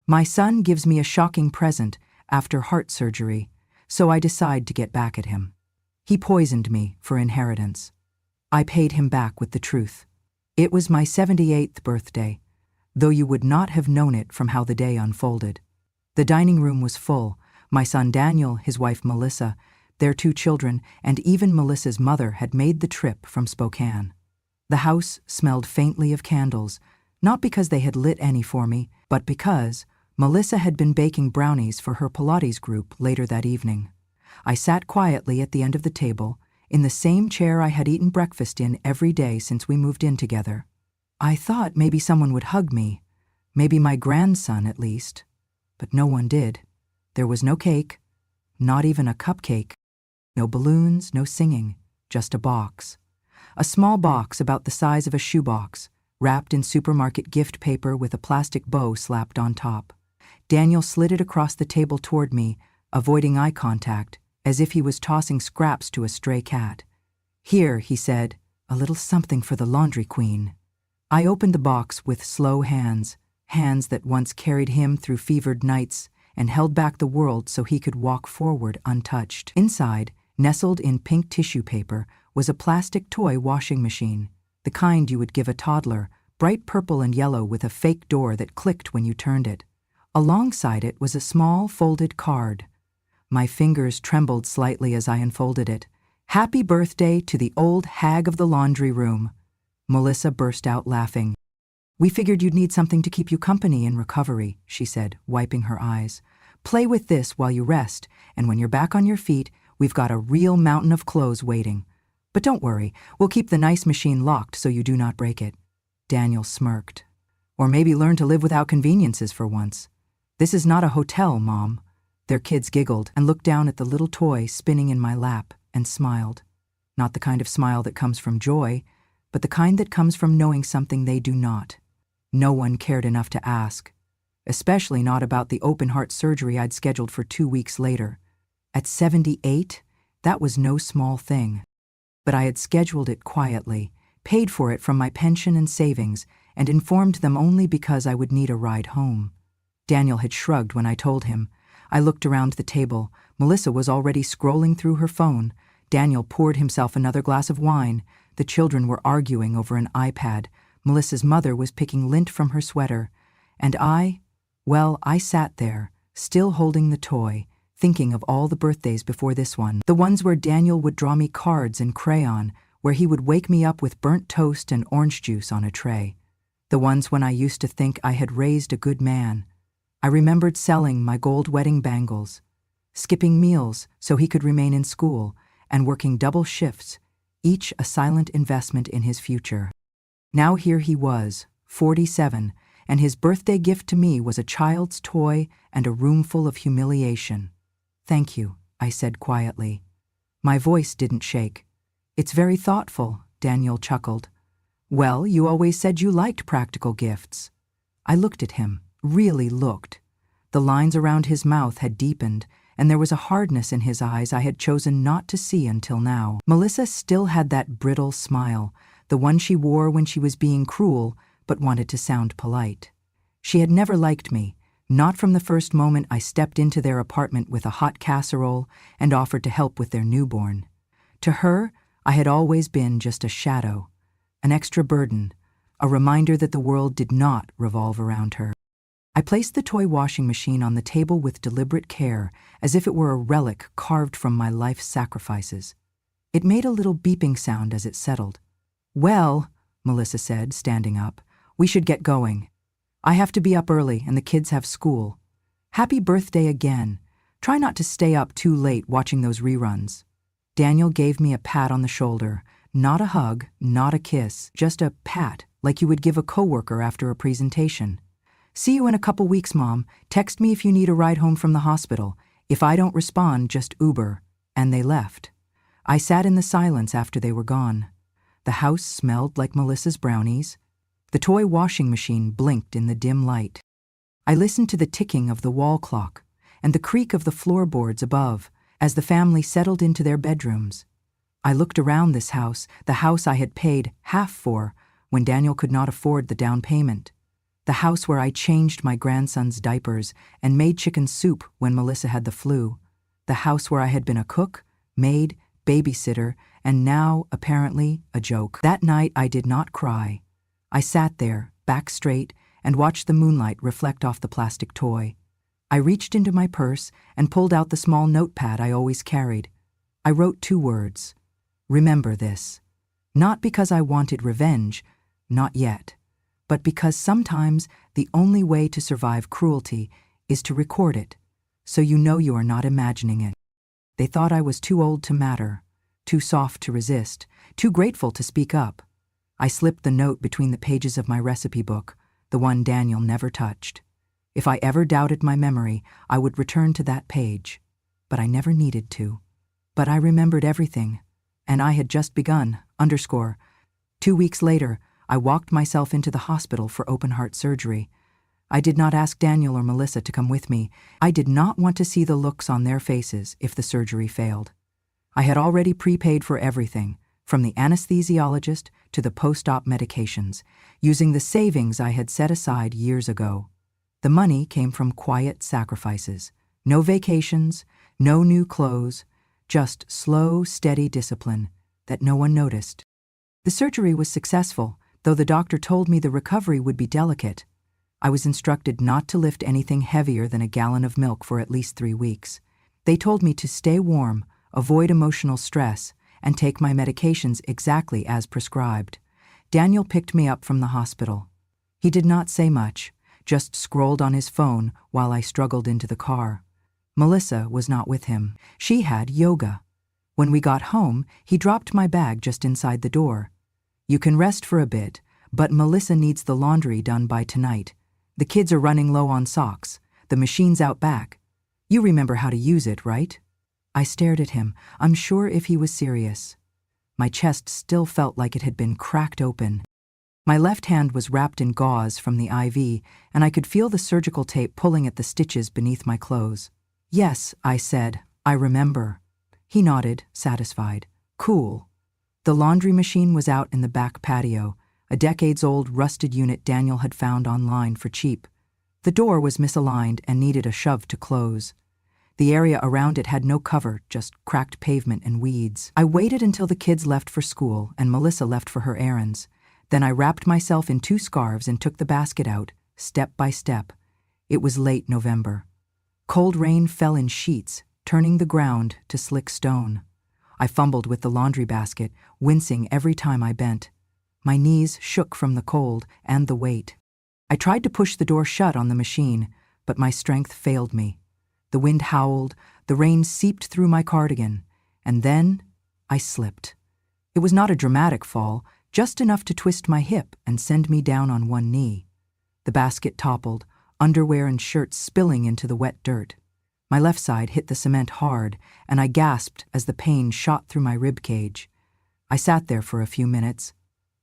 My son gives me a shocking present after heart surgery, so I decide to get back at him. He poisoned me for inheritance. I paid him back with the truth. It was my 78th birthday, though you would not have known it from how the day unfolded. The dining room was full. My son Daniel, his wife Melissa, their 2 children, and even Melissa's mother had made the trip from Spokane. The house smelled faintly of candles, not because they had lit any for me, but because Melissa had been baking brownies for her Pilates group later that evening. I sat quietly at the end of the table, in the same chair I had eaten breakfast in every day since we moved in together. I thought maybe someone would hug me, maybe my grandson at least, but no one did. There was no cake, not even a cupcake, no balloons, no singing, just a box. A small box about the size of a shoebox, wrapped in supermarket gift paper with a plastic bow slapped on top. Daniel slid it across the table toward me, avoiding eye contact, as if he was tossing scraps to a stray cat. "Here," he said, "a little something for the laundry queen." I opened the box with slow hands, hands that once carried him through fevered nights and held back the world so he could walk forward untouched. Inside, nestled in pink tissue paper, was a plastic toy washing machine, the kind you would give a toddler, bright purple and yellow with a fake door that clicked when you turned it. Alongside it was a small folded card. My fingers trembled slightly as I unfolded it. "Happy birthday to the old hag of the laundry room." Melissa burst out laughing. "We figured you'd need something to keep you company in recovery," she said, wiping her eyes. "Play with this while you rest, and when you're back on your feet, we've got a real mountain of clothes waiting. But don't worry, we'll keep the nice machine locked so you do not break it." Daniel smirked. "Or maybe learn to live without conveniences for once. This is not a hotel, Mom." Their kids giggled and looked down at the little toy spinning in my lap and smiled. Not the kind of smile that comes from joy, but the kind that comes from knowing something they do not. No one cared enough to ask, especially not about the open-heart surgery I'd scheduled for 2 weeks later. At 78, that was no small thing. But I had scheduled it quietly, paid for it from my pension and savings, and informed them only because I would need a ride home. Daniel had shrugged when I told him. I looked around the table. Melissa was already scrolling through her phone. Daniel poured himself another glass of wine. The children were arguing over an iPad. Melissa's mother was picking lint from her sweater. And I sat there, still holding the toy, thinking of all the birthdays before this one. The ones where Daniel would draw me cards in crayon, where he would wake me up with burnt toast and orange juice on a tray. The ones when I used to think I had raised a good man. I remembered selling my gold wedding bangles, skipping meals so he could remain in school, and working double shifts, each a silent investment in his future. Now here he was, 47, and his birthday gift to me was a child's toy and a room full of humiliation. "Thank you," I said quietly. My voice didn't shake. "It's very thoughtful," Daniel chuckled. "Well, you always said you liked practical gifts." I looked at him, really looked. The lines around his mouth had deepened, and there was a hardness in his eyes I had chosen not to see until now. Melissa still had that brittle smile, the one she wore when she was being cruel but wanted to sound polite. She had never liked me, not from the first moment I stepped into their apartment with a hot casserole and offered to help with their newborn. To her, I had always been just a shadow, an extra burden, a reminder that the world did not revolve around her. I placed the toy washing machine on the table with deliberate care, as if it were a relic carved from my life's sacrifices. It made a little beeping sound as it settled. "Well," Melissa said, standing up, "we should get going. I have to be up early and the kids have school. Happy birthday again. Try not to stay up too late watching those reruns." Daniel gave me a pat on the shoulder, not a hug, not a kiss, just a pat, like you would give a coworker after a presentation. "See you in a couple weeks, Mom. Text me if you need a ride home from the hospital. If I don't respond, just Uber." And they left. I sat in the silence after they were gone. The house smelled like Melissa's brownies. The toy washing machine blinked in the dim light. I listened to the ticking of the wall clock and the creak of the floorboards above as the family settled into their bedrooms. I looked around this house, the house I had paid half for when Daniel could not afford the down payment. The house where I changed my grandson's diapers and made chicken soup when Melissa had the flu. The house where I had been a cook, maid, babysitter, and now, apparently, a joke. That night I did not cry. I sat there, back straight, and watched the moonlight reflect off the plastic toy. I reached into my purse and pulled out the small notepad I always carried. I wrote 2 words. Remember this. Not because I wanted revenge, not yet, but because sometimes the only way to survive cruelty is to record it, so you know you are not imagining it. They thought I was too old to matter, too soft to resist, too grateful to speak up. I slipped the note between the pages of my recipe book, the one Daniel never touched. If I ever doubted my memory, I would return to that page, but I never needed to. But I remembered everything, and I had just begun, _. 2 weeks later, I walked myself into the hospital for open-heart surgery. I did not ask Daniel or Melissa to come with me. I did not want to see the looks on their faces if the surgery failed. I had already prepaid for everything, from the anesthesiologist to the post-op medications, using the savings I had set aside years ago. The money came from quiet sacrifices. No vacations, no new clothes, just slow, steady discipline that no one noticed. The surgery was successful, though the doctor told me the recovery would be delicate. I was instructed not to lift anything heavier than a gallon of milk for at least 3 weeks. They told me to stay warm, avoid emotional stress, and take my medications exactly as prescribed. Daniel picked me up from the hospital. He did not say much, just scrolled on his phone while I struggled into the car. Melissa was not with him. She had yoga. When we got home, he dropped my bag just inside the door. You can rest for a bit, but Melissa needs the laundry done by tonight. The kids are running low on socks. The machine's out back. You remember how to use it, right? I stared at him, unsure if he was serious. My chest still felt like it had been cracked open. My left hand was wrapped in gauze from the IV, and I could feel the surgical tape pulling at the stitches beneath my clothes. Yes, I said, I remember. He nodded, satisfied. Cool. The laundry machine was out in the back patio, a decades-old rusted unit Daniel had found online for cheap. The door was misaligned and needed a shove to close. The area around it had no cover, just cracked pavement and weeds. I waited until the kids left for school and Melissa left for her errands. Then I wrapped myself in 2 scarves and took the basket out, step by step. It was late November. Cold rain fell in sheets, turning the ground to slick stone. I fumbled with the laundry basket, wincing every time I bent. My knees shook from the cold and the weight. I tried to push the door shut on the machine, but my strength failed me. The wind howled, the rain seeped through my cardigan, and then I slipped. It was not a dramatic fall, just enough to twist my hip and send me down on one knee. The basket toppled, underwear and shirts spilling into the wet dirt. My left side hit the cement hard, and I gasped as the pain shot through my rib cage. I sat there for a few minutes.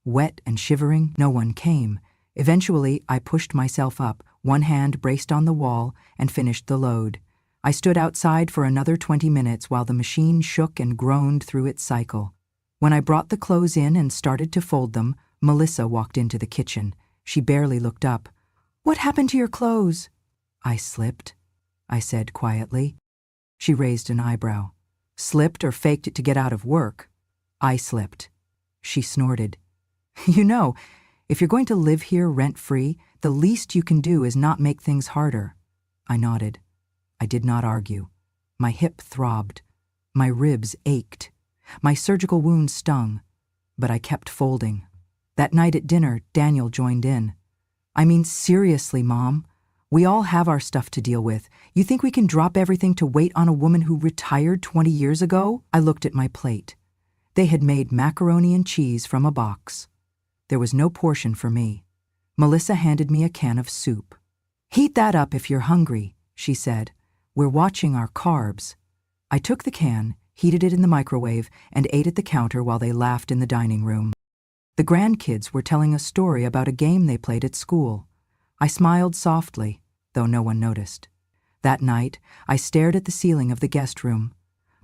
Wet and shivering, no one came. Eventually, I pushed myself up, one hand braced on the wall, and finished the load. I stood outside for another 20 minutes while the machine shook and groaned through its cycle. When I brought the clothes in and started to fold them, Melissa walked into the kitchen. She barely looked up. "What happened to your clothes?" "I slipped," I said quietly. She raised an eyebrow. "Slipped or faked it to get out of work?" "I slipped." She snorted. "You know, if you're going to live here rent-free, the least you can do is not make things harder." I nodded. I did not argue. My hip throbbed. My ribs ached. My surgical wound stung. But I kept folding. That night at dinner, Daniel joined in. "I mean, seriously, Mom. We all have our stuff to deal with. You think we can drop everything to wait on a woman who retired 20 years ago?" I looked at my plate. They had made macaroni and cheese from a box. There was no portion for me. Melissa handed me a can of soup. "Heat that up if you're hungry," she said. "We're watching our carbs." I took the can, heated it in the microwave, and ate at the counter while they laughed in the dining room. The grandkids were telling a story about a game they played at school. I smiled softly, though no one noticed. That night, I stared at the ceiling of the guest room.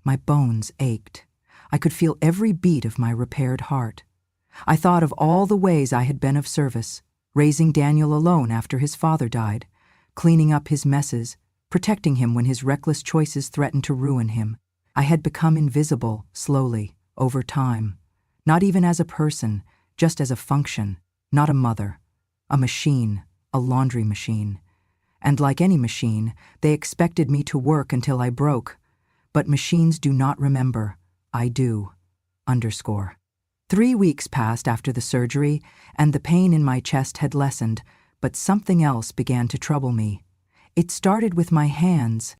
My bones ached. I could feel every beat of my repaired heart. I thought of all the ways I had been of service, raising Daniel alone after his father died, cleaning up his messes, protecting him when his reckless choices threatened to ruin him. I had become invisible, slowly, over time. Not even as a person, just as a function, not a mother. A machine, a laundry machine. And like any machine, they expected me to work until I broke. But machines do not remember. I do. _ 3 weeks passed after the surgery, and the pain in my chest had lessened, but something else began to trouble me. It started with my hands.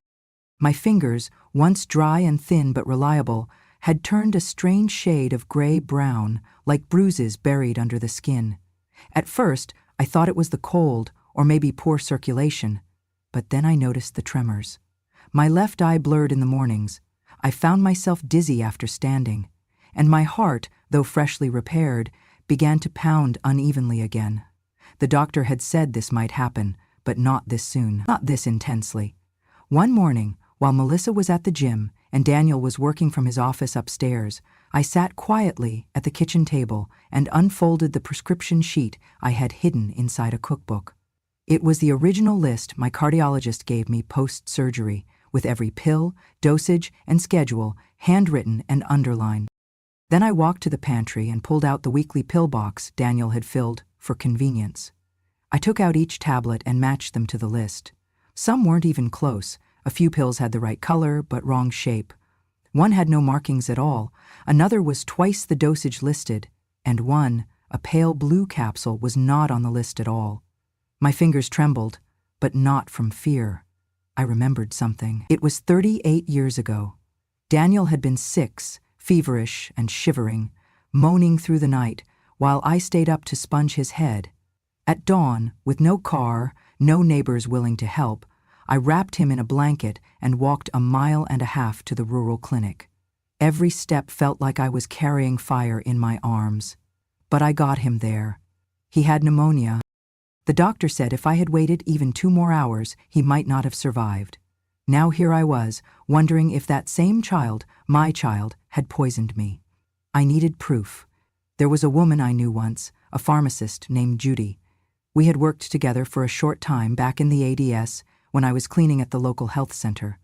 My fingers, once dry and thin but reliable, had turned a strange shade of gray-brown, like bruises buried under the skin. At first, I thought it was the cold, or maybe poor circulation, but then I noticed the tremors. My left eye blurred in the mornings. I found myself dizzy after standing, and my heart, though freshly repaired, began to pound unevenly again. The doctor had said this might happen, but not this soon, not this intensely. One morning, while Melissa was at the gym and Daniel was working from his office upstairs, I sat quietly at the kitchen table and unfolded the prescription sheet I had hidden inside a cookbook. It was the original list my cardiologist gave me post-surgery, with every pill, dosage, and schedule handwritten and underlined. Then I walked to the pantry and pulled out the weekly pill box Daniel had filled for convenience. I took out each tablet and matched them to the list. Some weren't even close. A few pills had the right color, but wrong shape. One had no markings at all. Another was twice the dosage listed, and one, a pale blue capsule, was not on the list at all. My fingers trembled, but not from fear. I remembered something. It was 38 years ago. Daniel had been 6, feverish and shivering, moaning through the night, while I stayed up to sponge his head. At dawn, with no car, no neighbors willing to help, I wrapped him in a blanket and walked 1.5 miles to the rural clinic. Every step felt like I was carrying fire in my arms. But I got him there. He had pneumonia. The doctor said if I had waited even 2 more hours, he might not have survived. Now here I was, wondering if that same child, my child, had poisoned me. I needed proof. There was a woman I knew once, a pharmacist named Judy. We had worked together for a short time back in the ADS when I was cleaning at the local health center.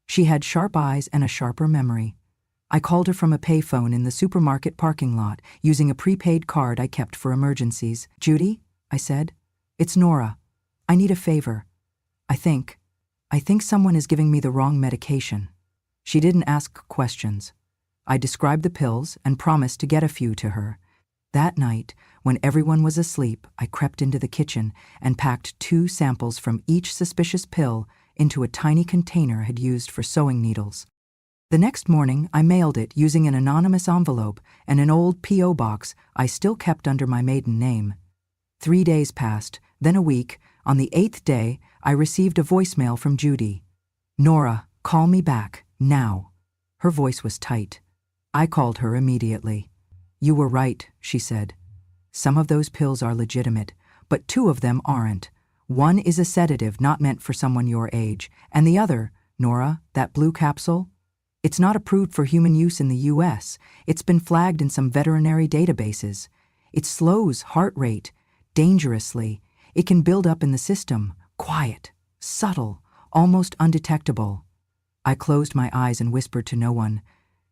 She had sharp eyes and a sharper memory. I called her from a payphone in the supermarket parking lot, using a prepaid card I kept for emergencies. "Judy," I said, "it's Nora. I need a favor. I think someone is giving me the wrong medication." She didn't ask questions. I described the pills and promised to get a few to her. That night, when everyone was asleep, I crept into the kitchen and packed 2 samples from each suspicious pill into a tiny container I had used for sewing needles. The next morning, I mailed it using an anonymous envelope and an old P.O. box I still kept under my maiden name. 3 days passed, then a week. On the 8th day, I received a voicemail from Judy. "Nora, call me back, now." Her voice was tight. I called her immediately. "You were right," she said. "Some of those pills are legitimate, but 2 of them aren't. One is a sedative not meant for someone your age, and the other, Nora, that blue capsule, it's not approved for human use in the U.S. It's been flagged in some veterinary databases. It slows heart rate, dangerously. It can build up in the system, quiet, subtle, almost undetectable." I closed my eyes and whispered to no one.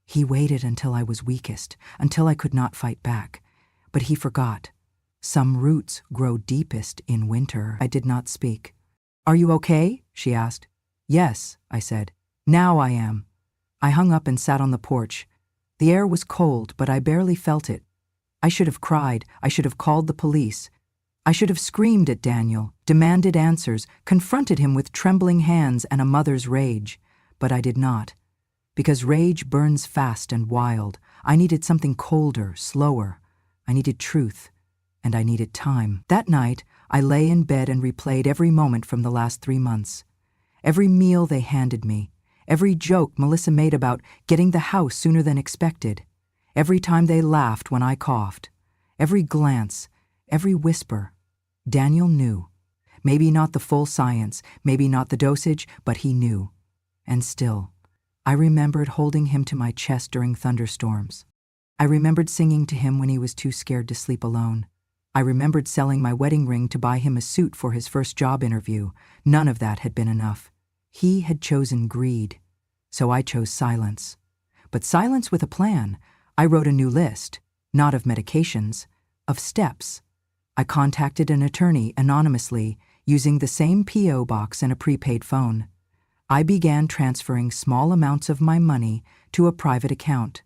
He waited until I was weakest, until I could not fight back. But he forgot. Some roots grow deepest in winter. I did not speak. "Are you okay?" she asked. "Yes," I said. "Now I am." I hung up and sat on the porch. The air was cold, but I barely felt it. I should have cried. I should have called the police. I should have screamed at Daniel, demanded answers, confronted him with trembling hands and a mother's rage. But I did not. Because rage burns fast and wild. I needed something colder, slower. I needed truth, and I needed time. That night, I lay in bed and replayed every moment from the last 3 months. Every meal they handed me, every joke Melissa made about getting the house sooner than expected, every time they laughed when I coughed, every glance, every whisper. Daniel knew. Maybe not the full science, maybe not the dosage, but he knew. And still, I remembered holding him to my chest during thunderstorms. I remembered singing to him when he was too scared to sleep alone. I remembered selling my wedding ring to buy him a suit for his first job interview. None of that had been enough. He had chosen greed, so I chose silence. But silence with a plan. I wrote a new list, not of medications, of steps. I contacted an attorney anonymously, using the same P.O. box and a prepaid phone. I began transferring small amounts of my money to a private account.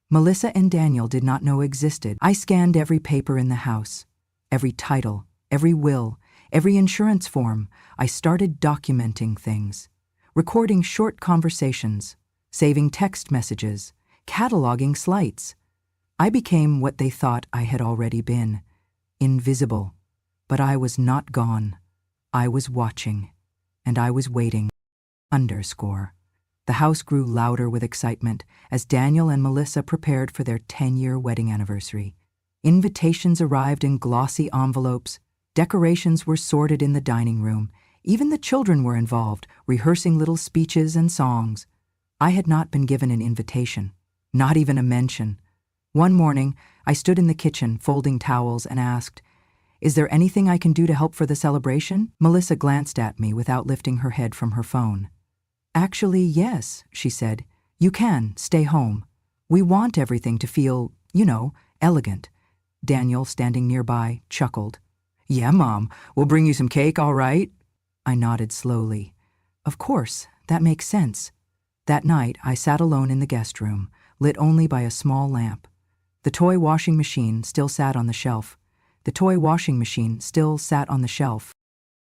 Melissa and Daniel did not know existed. I scanned every paper in the house, every title, every will, every insurance form. I started documenting things, recording short conversations, saving text messages, cataloging slights. I became what they thought I had already been, invisible. But I was not gone. I was watching, and I was waiting. The house grew louder with excitement as Daniel and Melissa prepared for their 10-year wedding anniversary. Invitations arrived in glossy envelopes. Decorations were sorted in the dining room. Even the children were involved, rehearsing little speeches and songs. I had not been given an invitation, not even a mention. One morning, I stood in the kitchen folding towels and asked, "Is there anything I can do to help for the celebration?" Melissa glanced at me without lifting her head from her phone. "Actually, yes," she said. "You can stay home. We want everything to feel, elegant." Daniel, standing nearby, chuckled. "Yeah, Mom, we'll bring you some cake, all right?" I nodded slowly. Of course, that makes sense. That night, I sat alone in the guest room, lit only by a small lamp. The toy washing machine still sat on the shelf.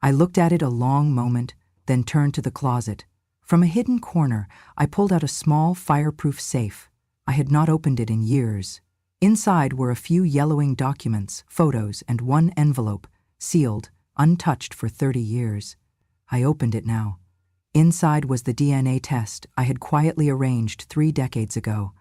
I looked at it a long moment, then turned to the closet. From a hidden corner, I pulled out a small fireproof safe. I had not opened it in years. Inside were a few yellowing documents, photos, and one envelope, sealed, untouched for 30 years. I opened it now. Inside was the DNA test I had quietly arranged 3 decades ago.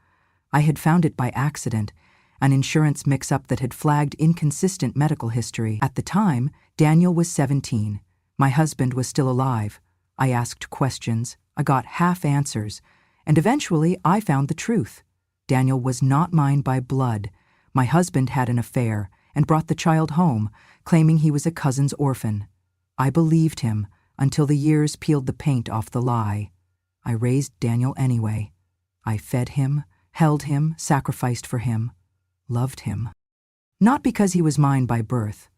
I had found it by accident, an insurance mix-up that had flagged inconsistent medical history. At the time, Daniel was 17. My husband was still alive. I asked questions, I got half answers, and eventually I found the truth. Daniel was not mine by blood. My husband had an affair and brought the child home, claiming he was a cousin's orphan. I believed him until the years peeled the paint off the lie. I raised Daniel anyway. I fed him, held him, sacrificed for him, loved him. Not because he was mine by birth,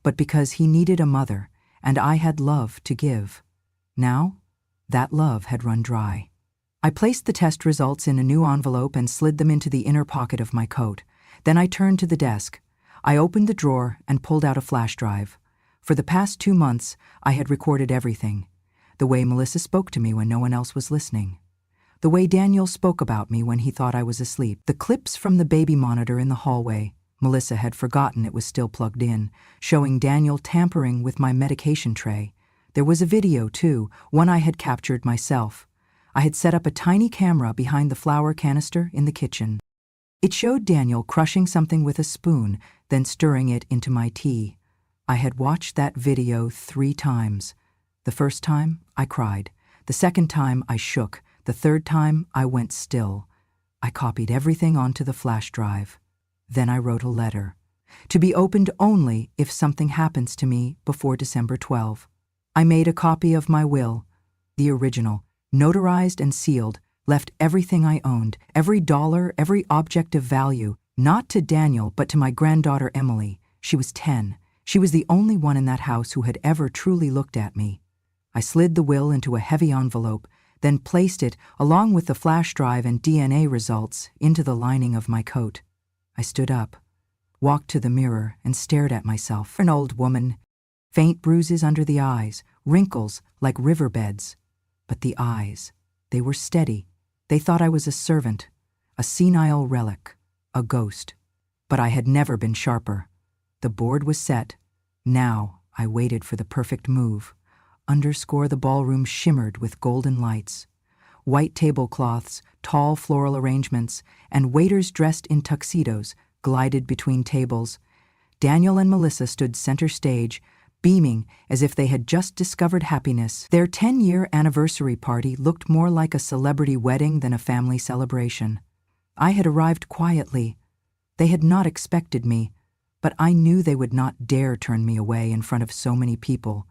but because he needed a mother, and I had love to give. Now, that love had run dry. I placed the test results in a new envelope and slid them into the inner pocket of my coat. Then I turned to the desk. I opened the drawer and pulled out a flash drive. For the past 2 months, I had recorded everything. The way Melissa spoke to me when no one else was listening. The way Daniel spoke about me when he thought I was asleep. The clips from the baby monitor in the hallway. Melissa had forgotten it was still plugged in, showing Daniel tampering with my medication tray. There was a video, too, one I had captured myself. I had set up a tiny camera behind the flour canister in the kitchen. It showed Daniel crushing something with a spoon, then stirring it into my tea. I had watched that video 3 times. The first time, I cried. The second time, I shook. The third time, I went still. I copied everything onto the flash drive. Then I wrote a letter, to be opened only if something happens to me before December 12. I made a copy of my will, the original, notarized and sealed, left everything I owned, every dollar, every object of value, not to Daniel, but to my granddaughter Emily. She was 10. She was the only one in that house who had ever truly looked at me. I slid the will into a heavy envelope, then placed it, along with the flash drive and DNA results, into the lining of my coat. I stood up, walked to the mirror, and stared at myself. An old woman, faint bruises under the eyes, wrinkles like riverbeds. But the eyes, they were steady. They thought I was a servant, a senile relic, a ghost. But I had never been sharper. The board was set. Now I waited for the perfect move. The ballroom shimmered with golden lights. White tablecloths, tall floral arrangements, and waiters dressed in tuxedos glided between tables. Daniel and Melissa stood center stage, beaming as if they had just discovered happiness. Their 10-year anniversary party looked more like a celebrity wedding than a family celebration. I had arrived quietly. They had not expected me, but I knew they would not dare turn me away in front of so many people.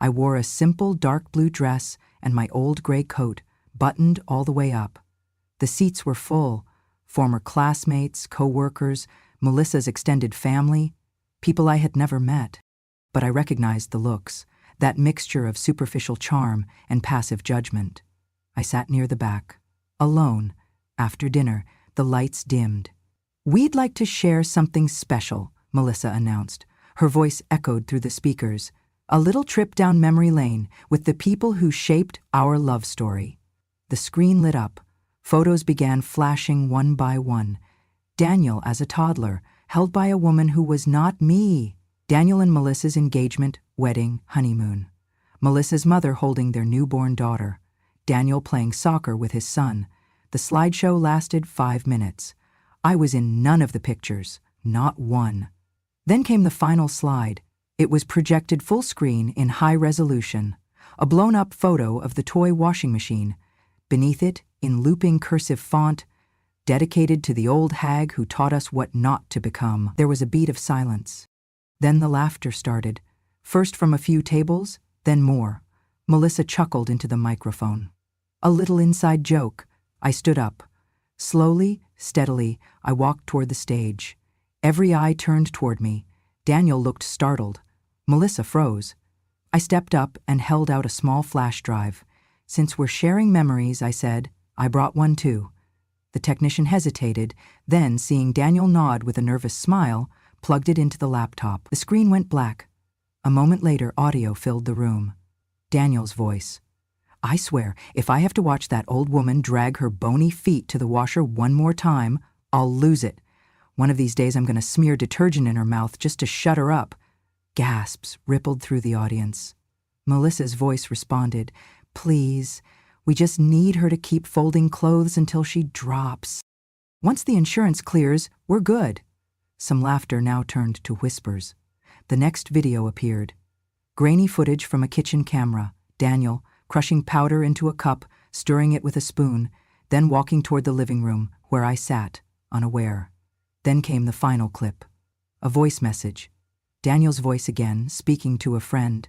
I wore a simple dark blue dress and my old gray coat, buttoned all the way up. The seats were full: former classmates, co-workers, Melissa's extended family, people I had never met. But I recognized the looks, that mixture of superficial charm and passive judgment. I sat near the back, alone. After dinner, the lights dimmed. "We'd like to share something special," Melissa announced. Her voice echoed through the speakers. "A little trip down memory lane with the people who shaped our love story." The screen lit up. Photos began flashing one by one. Daniel as a toddler, held by a woman who was not me. Daniel and Melissa's engagement, wedding, honeymoon. Melissa's mother holding their newborn daughter. Daniel playing soccer with his son. The slideshow lasted 5 minutes. I was in none of the pictures, not one. Then came the final slide. It was projected full screen in high resolution. A blown-up photo of the toy washing machine. Beneath it, in looping cursive font, "Dedicated to the old hag who taught us what not to become." There was a beat of silence. Then the laughter started, first from a few tables, then more. Melissa chuckled into the microphone. "A little inside joke." I stood up. Slowly, steadily, I walked toward the stage. Every eye turned toward me. Daniel looked startled. Melissa froze. I stepped up and held out a small flash drive. "Since we're sharing memories," I said, "I brought one too." The technician hesitated, then, seeing Daniel nod with a nervous smile, plugged it into the laptop. The screen went black. A moment later, audio filled the room. Daniel's voice. "I swear, if I have to watch that old woman drag her bony feet to the washer one more time, I'll lose it. One of these days I'm going to smear detergent in her mouth just to shut her up." Gasps rippled through the audience. Melissa's voice responded, "Please, we just need her to keep folding clothes until she drops. Once the insurance clears, we're good." Some laughter now turned to whispers. The next video appeared. Grainy footage from a kitchen camera. Daniel, crushing powder into a cup, stirring it with a spoon, then walking toward the living room, where I sat, unaware. Then came the final clip. A voice message. Daniel's voice again, speaking to a friend.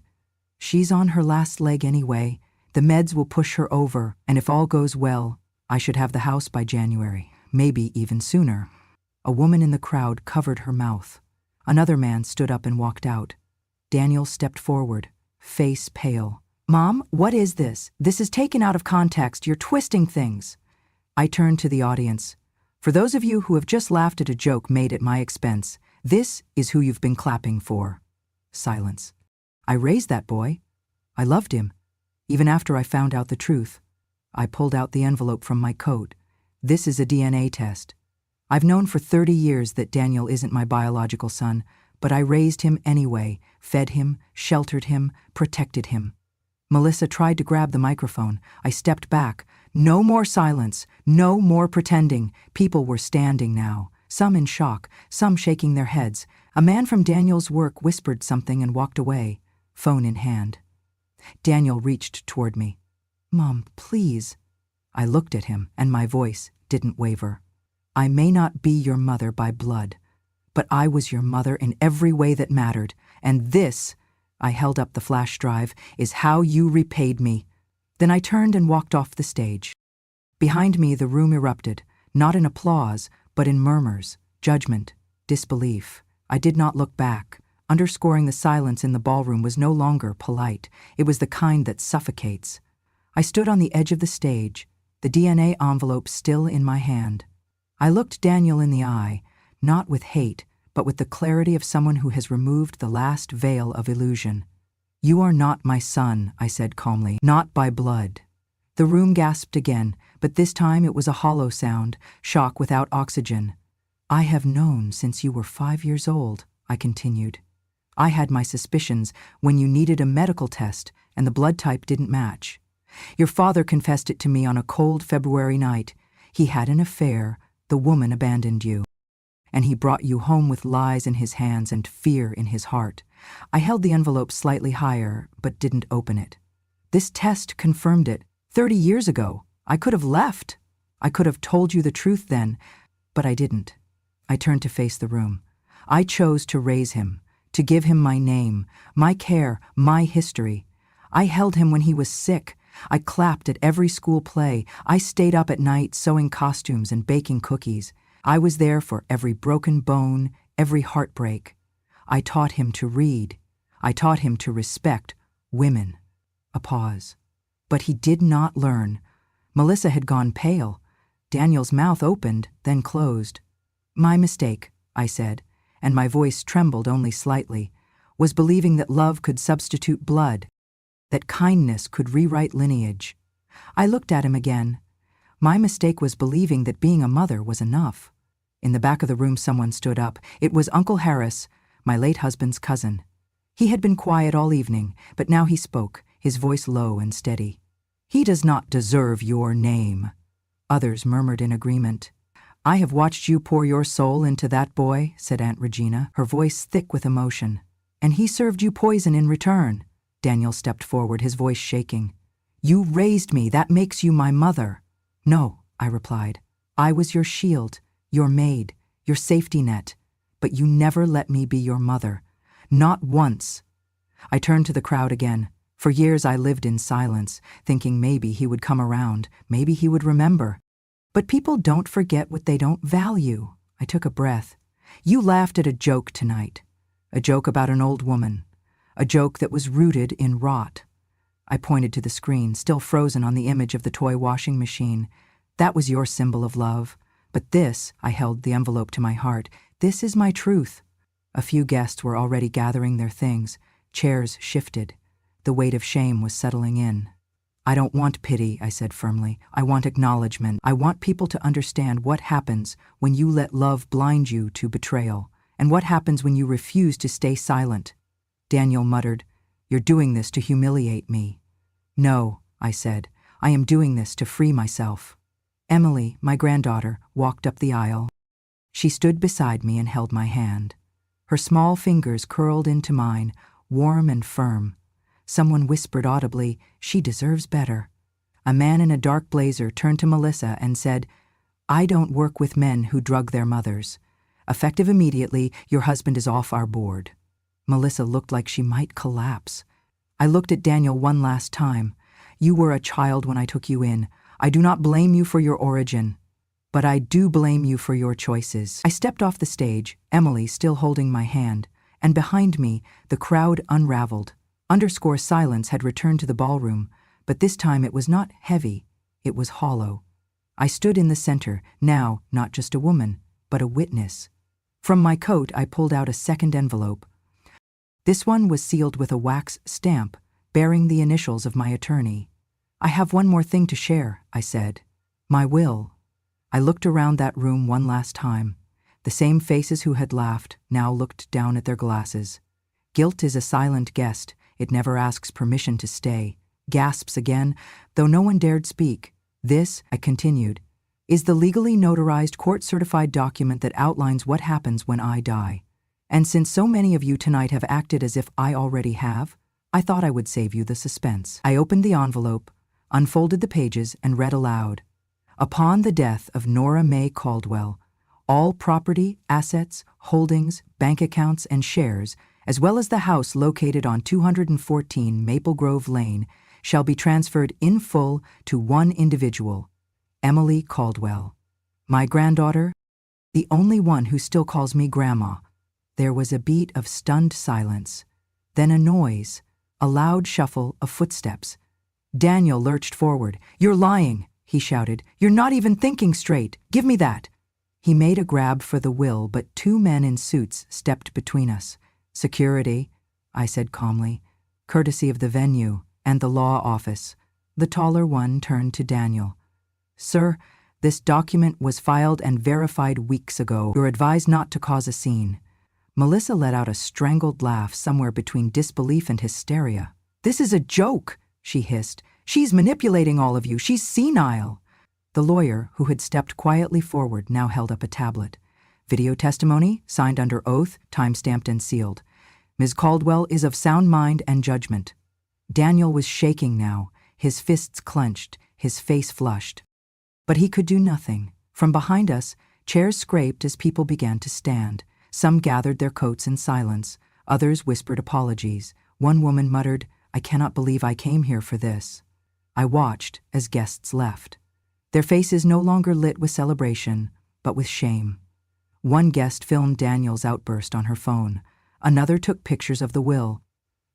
"She's on her last leg anyway. The meds will push her over, and if all goes well, I should have the house by January, maybe even sooner." A woman in the crowd covered her mouth. Another man stood up and walked out. Daniel stepped forward, face pale. "Mom, what is this? This is taken out of context. You're twisting things." I turned to the audience. "For those of you who have just laughed at a joke made at my expense, this is who you've been clapping for." Silence. "I raised that boy. I loved him. Even after I found out the truth." I pulled out the envelope from my coat. "This is a DNA test. I've known for 30 years that Daniel isn't my biological son, but I raised him anyway, fed him, sheltered him, protected him." Melissa tried to grab the microphone. I stepped back. No more silence, no more pretending. People were standing now, some in shock, some shaking their heads. A man from Daniel's work whispered something and walked away, phone in hand. Daniel reached toward me. "Mom, please." I looked at him, and my voice didn't waver. "I may not be your mother by blood, but I was your mother in every way that mattered, and this," I held up the flash drive, "is how you repaid me." Then I turned and walked off the stage. Behind me, the room erupted, not in applause, but in murmurs, judgment, disbelief. I did not look back. Underscoring the silence in the ballroom was no longer polite. It was the kind that suffocates. I stood on the edge of the stage, the DNA envelope still in my hand. I looked Daniel in the eye, not with hate, but with the clarity of someone who has removed the last veil of illusion. "You are not my son," I said calmly, "not by blood." The room gasped again, but this time it was a hollow sound, shock without oxygen. "I have known since you were 5 years old," I continued. "I had my suspicions when you needed a medical test and the blood type didn't match. Your father confessed it to me on a cold February night. He had an affair. The woman abandoned you. And he brought you home with lies in his hands and fear in his heart." I held the envelope slightly higher, but didn't open it. "This test confirmed it. 30 years ago. I could have left. I could have told you the truth then, but I didn't." I turned to face the room. I chose to raise him, to give him my name, my care, my history. I held him when he was sick. I clapped at every school play. I stayed up at night sewing costumes and baking cookies. I was there for every broken bone, every heartbreak. I taught him to read. I taught him to respect women. A pause. But he did not learn. Melissa had gone pale. Daniel's mouth opened, then closed. My mistake, I said, and my voice trembled only slightly, was believing that love could substitute blood, that kindness could rewrite lineage. I looked at him again. My mistake was believing that being a mother was enough. In the back of the room someone stood up. It was Uncle Harris, my late husband's cousin. He had been quiet all evening, but now he spoke, his voice low and steady. He does not deserve your name. Others murmured in agreement. I have watched you pour your soul into that boy, said Aunt Regina, her voice thick with emotion. And he served you poison in return. Daniel stepped forward, his voice shaking. You raised me, that makes you my mother. No, I replied. I was your shield, your maid, your safety net. But you never let me be your mother. Not once. I turned to the crowd again. For years I lived in silence, thinking maybe he would come around, maybe he would remember. But people don't forget what they don't value. I took a breath. You laughed at a joke tonight. A joke about an old woman. A joke that was rooted in rot. I pointed to the screen, still frozen on the image of the toy washing machine. That was your symbol of love. But this, I held the envelope to my heart, this is my truth. A few guests were already gathering their things. Chairs shifted. The weight of shame was settling in. I don't want pity, I said firmly. I want acknowledgement. I want people to understand what happens when you let love blind you to betrayal, and what happens when you refuse to stay silent. Daniel muttered, You're doing this to humiliate me. No, I said. I am doing this to free myself. Emily, my granddaughter, walked up the aisle. She stood beside me and held my hand. Her small fingers curled into mine, warm and firm. Someone whispered audibly, She deserves better. A man in a dark blazer turned to Melissa and said, I don't work with men who drug their mothers. Effective immediately, your husband is off our board. Melissa looked like she might collapse. I looked at Daniel one last time. You were a child when I took you in. I do not blame you for your origin, but I do blame you for your choices. I stepped off the stage, Emily still holding my hand, and behind me, the crowd unraveled. Silence had returned to the ballroom, but this time it was not heavy, it was hollow. I stood in the center, now not just a woman, but a witness. From my coat I pulled out a second envelope. This one was sealed with a wax stamp, bearing the initials of my attorney. I have one more thing to share, I said. My will. I looked around that room one last time. The same faces who had laughed now looked down at their glasses. Guilt is a silent guest. It never asks permission to stay. Gasps again, though no one dared speak. This, I continued, is the legally notarized court-certified document that outlines what happens when I die. And since so many of you tonight have acted as if I already have, I thought I would save you the suspense. I opened the envelope, unfolded the pages, and read aloud. Upon the death of Nora Mae Caldwell, all property, assets, holdings, bank accounts, and shares, as well as the house located on 214 Maple Grove Lane, shall be transferred in full to one individual, Emily Caldwell. My granddaughter, the only one who still calls me Grandma. There was a beat of stunned silence, then a noise, a loud shuffle of footsteps. Daniel lurched forward. You're lying, he shouted. You're not even thinking straight. Give me that. He made a grab for the will, but two men in suits stepped between us. Security, I said calmly, courtesy of the venue and the law office. The taller one turned to Daniel. Sir, this document was filed and verified weeks ago. You're advised not to cause a scene. Melissa let out a strangled laugh somewhere between disbelief and hysteria. This is a joke, she hissed. She's manipulating all of you. She's senile. The lawyer, who had stepped quietly forward, now held up a tablet. Video testimony, signed under oath, time-stamped and sealed. Ms. Caldwell is of sound mind and judgment. Daniel was shaking now, his fists clenched, his face flushed. But he could do nothing. From behind us, chairs scraped as people began to stand. Some gathered their coats in silence, others whispered apologies. One woman muttered, "I cannot believe I came here for this." I watched as guests left. Their faces no longer lit with celebration, but with shame. One guest filmed Daniel's outburst on her phone. Another took pictures of the will.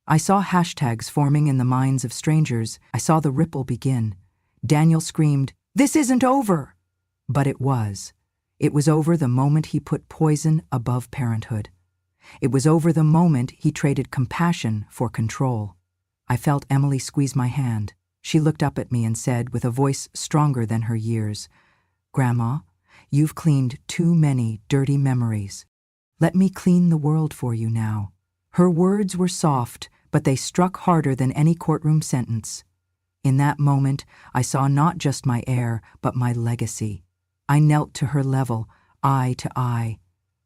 I saw hashtags forming in the minds of strangers. I saw the ripple begin. Daniel screamed, "This isn't over!" But it was. It was over the moment he put poison above parenthood. It was over the moment he traded compassion for control. I felt Emily squeeze my hand. She looked up at me and said, with a voice stronger than her years, "Grandma, you've cleaned too many dirty memories. Let me clean the world for you now." Her words were soft, but they struck harder than any courtroom sentence. In that moment, I saw not just my heir, but my legacy. I knelt to her level, eye to eye.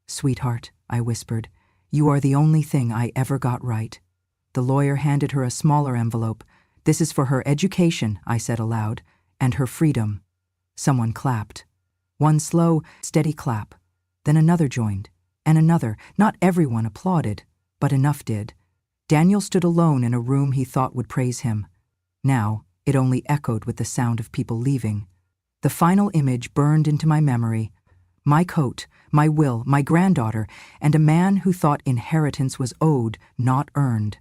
"Sweetheart," I whispered, "you are the only thing I ever got right." The lawyer handed her a smaller envelope. "This is for her education," I said aloud, "and her freedom." Someone clapped. One slow, steady clap. Then another joined, and another. Not everyone applauded, but enough did. Daniel stood alone in a room he thought would praise him. Now, it only echoed with the sound of people leaving. The final image burned into my memory. My coat, my will, my granddaughter, and a man who thought inheritance was owed, not earned.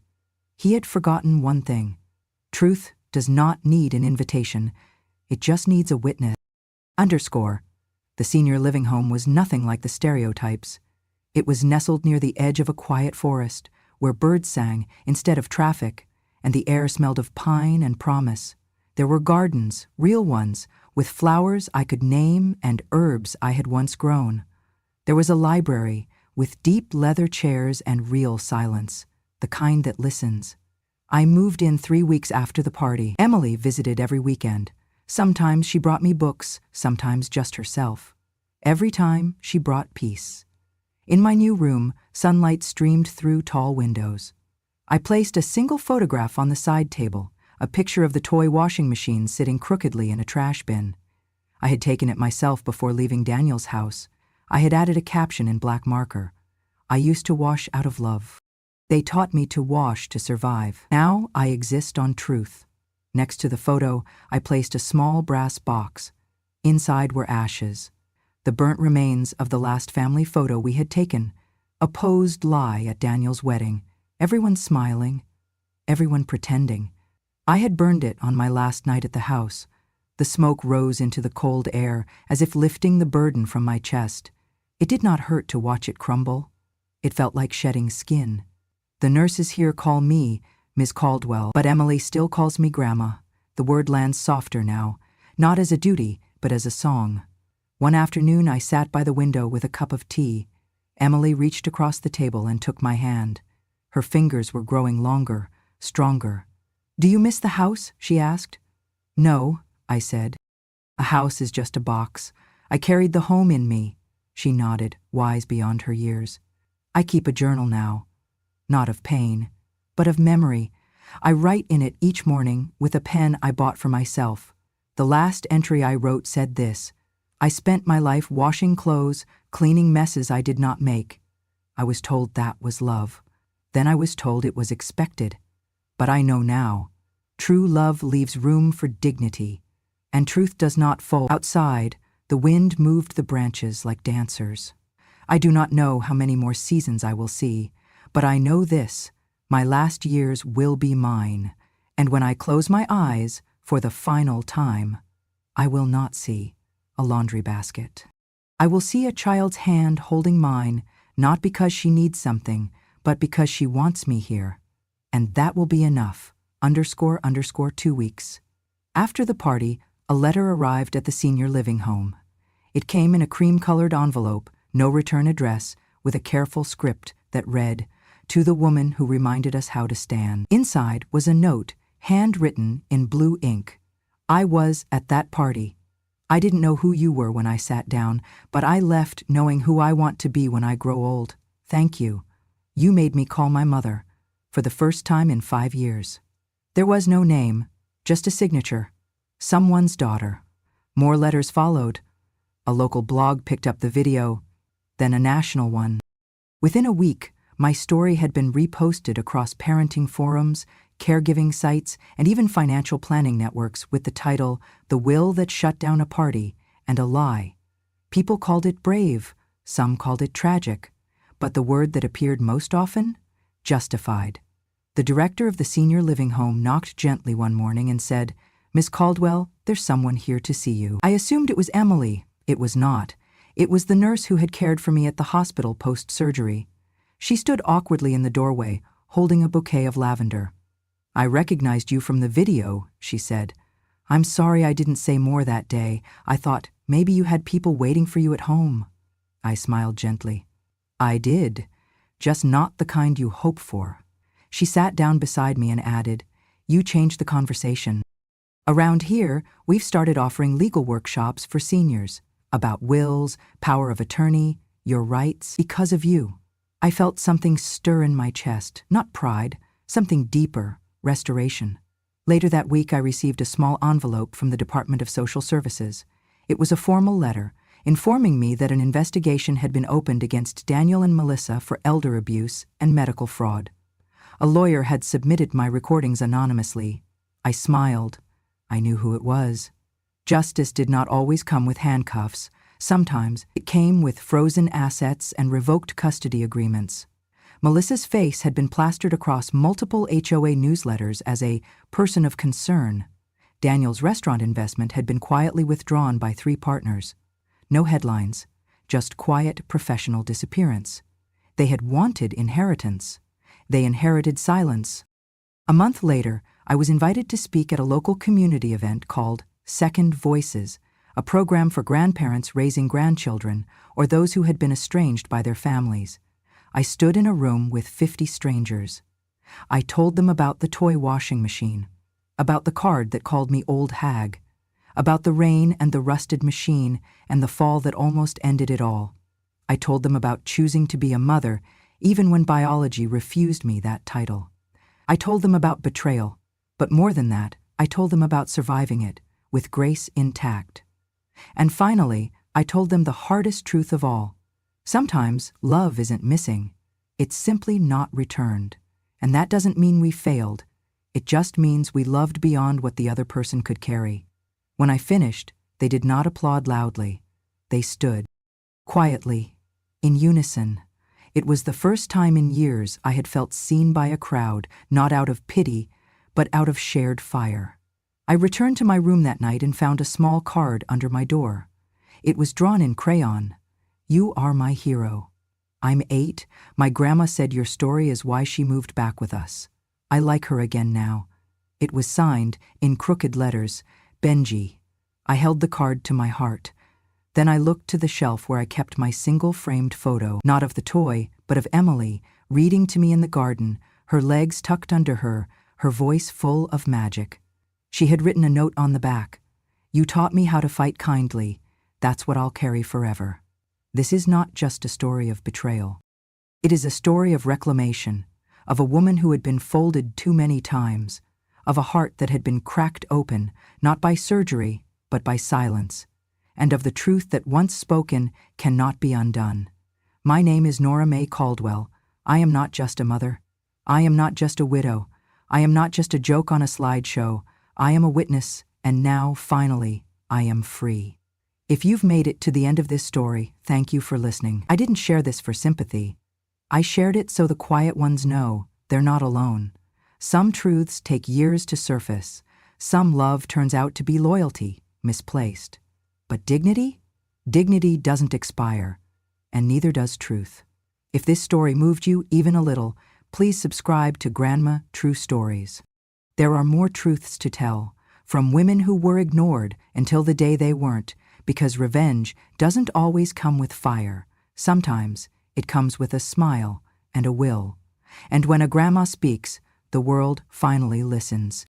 He had forgotten one thing. Truth does not need an invitation. It just needs a witness. _ The senior living home was nothing like the stereotypes. It was nestled near the edge of a quiet forest, where birds sang instead of traffic, and the air smelled of pine and promise. There were gardens, real ones, with flowers I could name and herbs I had once grown. There was a library, with deep leather chairs and real silence, the kind that listens. I moved in 3 weeks after the party. Emily visited every weekend. Sometimes she brought me books, sometimes just herself. Every time, she brought peace. In my new room, sunlight streamed through tall windows. I placed a single photograph on the side table, a picture of the toy washing machine sitting crookedly in a trash bin. I had taken it myself before leaving Daniel's house. I had added a caption in black marker. "I used to wash out of love. They taught me to wash to survive. Now I exist on truth." Next to the photo, I placed a small brass box. Inside were ashes, the burnt remains of the last family photo we had taken, a posed lie at Daniel's wedding, everyone smiling, everyone pretending. I had burned it on my last night at the house. The smoke rose into the cold air, as if lifting the burden from my chest. It did not hurt to watch it crumble. It felt like shedding skin. The nurses here call me Ms. Caldwell, but Emily still calls me Grandma. The word lands softer now, not as a duty, but as a song. One afternoon I sat by the window with a cup of tea. Emily reached across the table and took my hand. Her fingers were growing longer, stronger. "Do you miss the house?" she asked. "No," I said. "A house is just a box. I carried the home in me." She nodded, wise beyond her years. "I keep a journal now. Not of pain, but of memory. I write in it each morning with a pen I bought for myself. The last entry I wrote said this: "I spent my life washing clothes, cleaning messes I did not make." I was told that was love. Then I was told it was expected. But I know now. True love leaves room for dignity, and truth does not fold. Outside, the wind moved the branches like dancers. I do not know how many more seasons I will see, but I know this: my last years will be mine, and when I close my eyes for the final time, I will not see a laundry basket. I will see a child's hand holding mine, not because she needs something, but because she wants me here. And that will be enough, _ 2 weeks. After the party, a letter arrived at the senior living home. It came in a cream-colored envelope, no return address, with a careful script that read, "To the woman who reminded us how to stand." Inside was a note, handwritten in blue ink. "I was at that party. I didn't know who you were when I sat down, but I left knowing who I want to be when I grow old. Thank you. You made me call my mother, for the first time in 5 years." There was no name, just a signature. Someone's daughter. More letters followed. A local blog picked up the video, then a national one. Within a week, my story had been reposted across parenting forums, caregiving sites, and even financial planning networks with the title, "The Will That Shut Down a Party," and a lie. People called it brave, some called it tragic, but the word that appeared most often? Justified. The director of the senior living home knocked gently one morning and said, "Miss Caldwell, there's someone here to see you." I assumed it was Emily. It was not. It was the nurse who had cared for me at the hospital post-surgery. She stood awkwardly in the doorway, holding a bouquet of lavender. "I recognized you from the video," she said. "I'm sorry I didn't say more that day. I thought maybe you had people waiting for you at home." I smiled gently. "I did, just not the kind you hope for." She sat down beside me and added, "You changed the conversation. Around here, we've started offering legal workshops for seniors about wills, power of attorney, your rights, because of you." I felt something stir in my chest, not pride, something deeper, restoration. Later that week, I received a small envelope from the Department of Social Services. It was a formal letter informing me that an investigation had been opened against Daniel and Melissa for elder abuse and medical fraud. A lawyer had submitted my recordings anonymously. I smiled. I knew who it was. Justice did not always come with handcuffs. Sometimes it came with frozen assets and revoked custody agreements. Melissa's face had been plastered across multiple HOA newsletters as a person of concern. Daniel's restaurant investment had been quietly withdrawn by 3 partners. No headlines, just quiet professional disappearance. They had wanted inheritance. They inherited silence. A month later, I was invited to speak at a local community event called Second Voices, a program for grandparents raising grandchildren or those who had been estranged by their families. I stood in a room with 50 strangers. I told them about the toy washing machine, about the card that called me old hag, about the rain and the rusted machine and the fall that almost ended it all. I told them about choosing to be a mother, even when biology refused me that title. I told them about betrayal, but more than that, I told them about surviving it, with grace intact. And finally, I told them the hardest truth of all. Sometimes love isn't missing. It's simply not returned. And that doesn't mean we failed. It just means we loved beyond what the other person could carry. When I finished, they did not applaud loudly. They stood, quietly, in unison. It was the first time in years I had felt seen by a crowd, not out of pity, but out of shared fire. I returned to my room that night and found a small card under my door. It was drawn in crayon. "You are my hero. I'm 8. My grandma said your story is why she moved back with us. I like her again now." It was signed, in crooked letters, Benji. I held the card to my heart. Then I looked to the shelf where I kept my single-framed photo, not of the toy, but of Emily, reading to me in the garden, her legs tucked under her voice full of magic. She had written a note on the back. "You taught me how to fight kindly. That's what I'll carry forever." This is not just a story of betrayal. It is a story of reclamation, of a woman who had been folded too many times, of a heart that had been cracked open, not by surgery, but by silence, and of the truth that once spoken cannot be undone. My name is Nora Mae Caldwell. I am not just a mother. I am not just a widow. I am not just a joke on a slideshow. I am a witness, and now, finally, I am free. If you've made it to the end of this story, thank you for listening. I didn't share this for sympathy. I shared it so the quiet ones know they're not alone. Some truths take years to surface. Some love turns out to be loyalty, misplaced. But dignity? Dignity doesn't expire, and neither does truth. If this story moved you even a little, please subscribe to Grandma True Stories. There are more truths to tell, from women who were ignored until the day they weren't, because revenge doesn't always come with fire. Sometimes it comes with a smile and a will. And when a grandma speaks, the world finally listens.